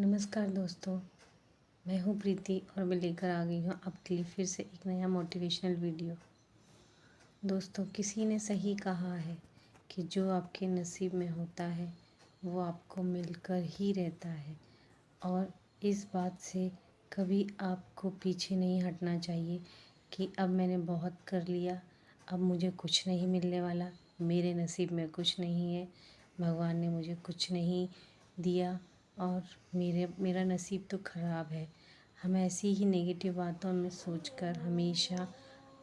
नमस्कार दोस्तों, मैं हूँ प्रीति और मैं लेकर आ गई हूँ आपके लिए फिर से एक नया मोटिवेशनल वीडियो। दोस्तों, किसी ने सही कहा है कि जो आपके नसीब में होता है वो आपको मिलकर ही रहता है और इस बात से कभी आपको पीछे नहीं हटना चाहिए कि अब मैंने बहुत कर लिया, अब मुझे कुछ नहीं मिलने वाला, मेरे नसीब में कुछ नहीं है, भगवान ने मुझे कुछ नहीं दिया और मेरा नसीब तो ख़राब है। हम ऐसी ही नेगेटिव बातों में सोचकर हमेशा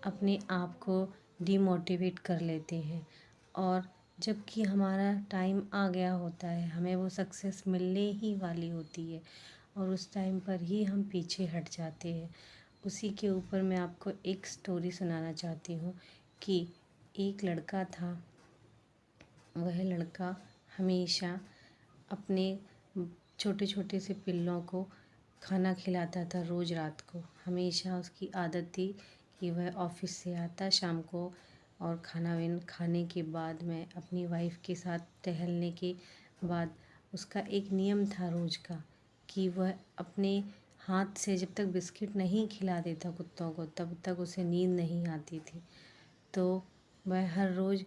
अपने आप को डिमोटिवेट कर लेते हैं और जबकि हमारा टाइम आ गया होता है, हमें वो सक्सेस मिलने ही वाली होती है और उस टाइम पर ही हम पीछे हट जाते हैं। उसी के ऊपर मैं आपको एक स्टोरी सुनाना चाहती हूँ कि एक लड़का था। वह लड़का हमेशा अपने छोटे छोटे से पिल्लों को खाना खिलाता था रोज़ रात को। हमेशा उसकी आदत थी कि वह ऑफिस से आता शाम को और खाने के बाद में अपनी वाइफ के साथ टहलने के बाद उसका एक नियम था रोज़ का कि वह अपने हाथ से जब तक बिस्किट नहीं खिला देता कुत्तों को तब तक उसे नींद नहीं आती थी। तो वह हर रोज़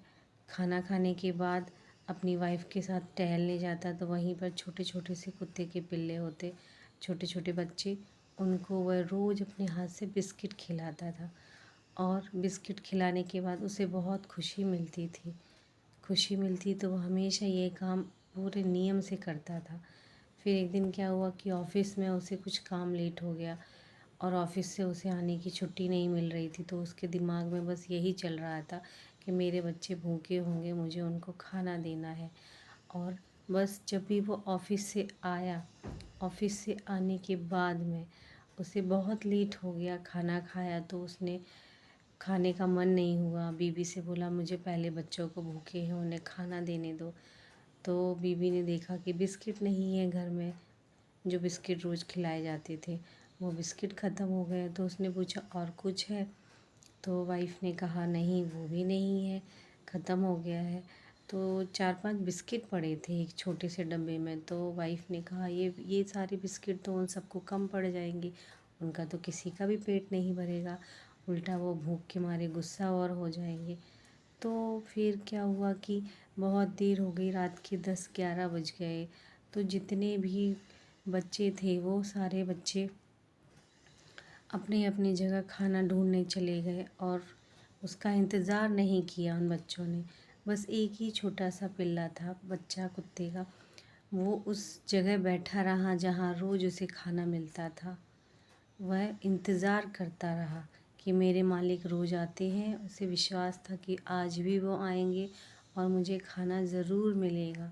खाना खाने के बाद अपनी वाइफ के साथ टहलने जाता तो वहीं पर छोटे छोटे से कुत्ते के पिल्ले होते, छोटे छोटे बच्चे, उनको वह रोज़ अपने हाथ से बिस्किट खिलाता था और बिस्किट खिलाने के बाद उसे बहुत खुशी मिलती थी। खुशी मिलती तो वह हमेशा ये काम पूरे नियम से करता था। फिर एक दिन क्या हुआ कि ऑफ़िस में उसे कुछ काम लेट हो गया और ऑफ़िस से उसे आने की छुट्टी नहीं मिल रही थी, तो उसके दिमाग में बस यही चल रहा था कि मेरे बच्चे भूखे होंगे, मुझे उनको खाना देना है। और बस जब भी वो ऑफ़िस से आया, ऑफ़िस से आने के बाद में उसे बहुत लेट हो गया, खाना खाया तो उसने खाने का मन नहीं हुआ। बीवी से बोला मुझे पहले बच्चों को भूखे हैं उन्हें खाना देने दो। तो बीवी ने देखा कि बिस्किट नहीं है घर में, जो बिस्किट रोज़ खिलाए जाते थे वो बिस्किट ख़त्म हो गए। तो उसने पूछा और कुछ है? तो वाइफ़ ने कहा नहीं वो भी नहीं है, ख़त्म हो गया है। तो 4-5 बिस्किट पड़े थे एक छोटे से डब्बे में। तो वाइफ़ ने कहा ये सारे बिस्किट तो उन सबको कम पड़ जाएंगे, उनका तो किसी का भी पेट नहीं भरेगा, उल्टा वो भूख के मारे गुस्सा और हो जाएंगे। तो फिर क्या हुआ कि बहुत देर हो गई, रात के 10-11 बज गए। तो जितने भी बच्चे थे वो सारे बच्चे अपनी अपनी जगह खाना ढूंढने चले गए और उसका इंतज़ार नहीं किया उन बच्चों ने। बस एक ही छोटा सा पिल्ला था बच्चा कुत्ते का, वो उस जगह बैठा रहा जहाँ रोज़ उसे खाना मिलता था। वह इंतज़ार करता रहा कि मेरे मालिक रोज़ आते हैं, उसे विश्वास था कि आज भी वो आएंगे और मुझे खाना ज़रूर मिलेगा।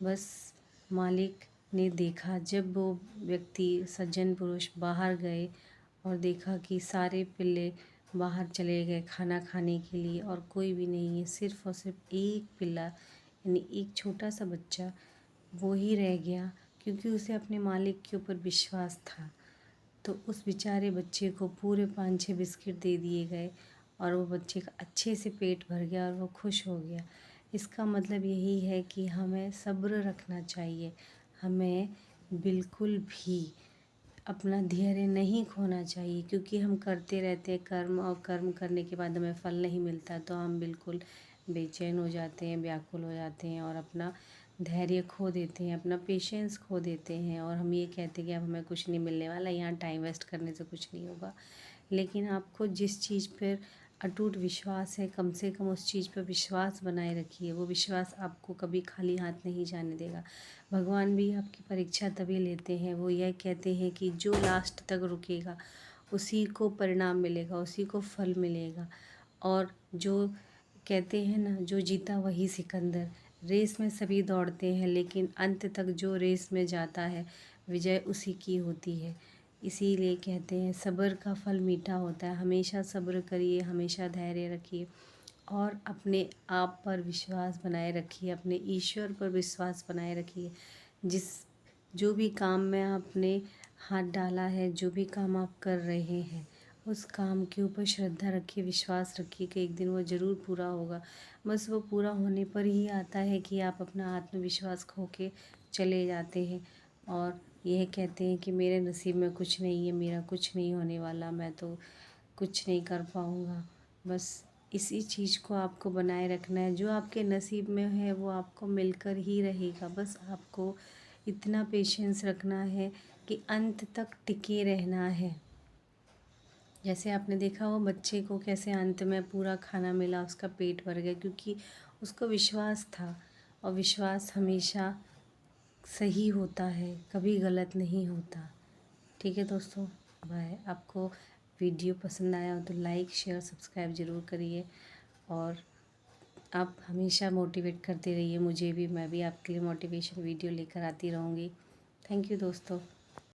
बस मालिक ने देखा जब वो व्यक्ति सज्जन पुरुष बाहर गए और देखा कि सारे पिल्ले बाहर चले गए खाना खाने के लिए और कोई भी नहीं है, सिर्फ़ और सिर्फ एक पिल्ला यानी एक छोटा सा बच्चा वो ही रह गया, क्योंकि उसे अपने मालिक के ऊपर विश्वास था। तो उस बेचारे बच्चे को पूरे 5-6 बिस्किट दे दिए गए और वो बच्चे का अच्छे से पेट भर गया और वो खुश हो गया। इसका मतलब यही है कि हमें सब्र रखना चाहिए, हमें बिल्कुल भी अपना धैर्य नहीं खोना चाहिए, क्योंकि हम करते रहते हैं कर्म और कर्म करने के बाद हमें फल नहीं मिलता तो हम बिल्कुल बेचैन हो जाते हैं, व्याकुल हो जाते हैं और अपना धैर्य खो देते हैं, अपना पेशेंस खो देते हैं और हम ये कहते हैं कि अब हमें कुछ नहीं मिलने वाला, यहाँ टाइम वेस्ट करने से कुछ नहीं होगा। लेकिन आपको जिस चीज़ पर अटूट विश्वास है, कम से कम उस चीज़ पर विश्वास बनाए रखिए। वो विश्वास आपको कभी खाली हाथ नहीं जाने देगा। भगवान भी आपकी परीक्षा तभी लेते हैं, वो यह कहते हैं कि जो लास्ट तक रुकेगा उसी को परिणाम मिलेगा, उसी को फल मिलेगा। और जो कहते हैं ना, जो जीता वही सिकंदर। रेस में सभी दौड़ते हैं लेकिन अंत तक जो रेस में जाता है विजय उसी की होती है। इसीलिए कहते हैं सब्र का फल मीठा होता है। हमेशा सब्र करिए, हमेशा धैर्य रखिए और अपने आप पर विश्वास बनाए रखिए, अपने ईश्वर पर विश्वास बनाए रखिए। जो भी काम में आपने हाथ डाला है, जो भी काम आप कर रहे हैं, उस काम के ऊपर श्रद्धा रखिए, विश्वास रखिए कि एक दिन वो ज़रूर पूरा होगा। बस वो पूरा होने पर ही आता है कि आप अपना आत्मविश्वास खो के चले जाते हैं। और यह कहते हैं कि मेरे नसीब में कुछ नहीं है, मेरा कुछ नहीं होने वाला, मैं तो कुछ नहीं कर पाऊँगा। बस इसी चीज़ को आपको बनाए रखना है। जो आपके नसीब में है वो आपको मिलकर ही रहेगा। बस आपको इतना पेशेंस रखना है कि अंत तक टिके रहना है। जैसे आपने देखा वो बच्चे को कैसे अंत में पूरा खाना मिला, उसका पेट भर गया, क्योंकि उसको विश्वास था। और विश्वास हमेशा सही होता है, कभी गलत नहीं होता। ठीक है दोस्तों, बाय। आपको वीडियो पसंद आया हो तो लाइक शेयर सब्सक्राइब ज़रूर करिए, और आप हमेशा मोटिवेट करते रहिए मुझे भी। मैं भी आपके लिए मोटिवेशन वीडियो लेकर आती रहूँगी। थैंक यू दोस्तों।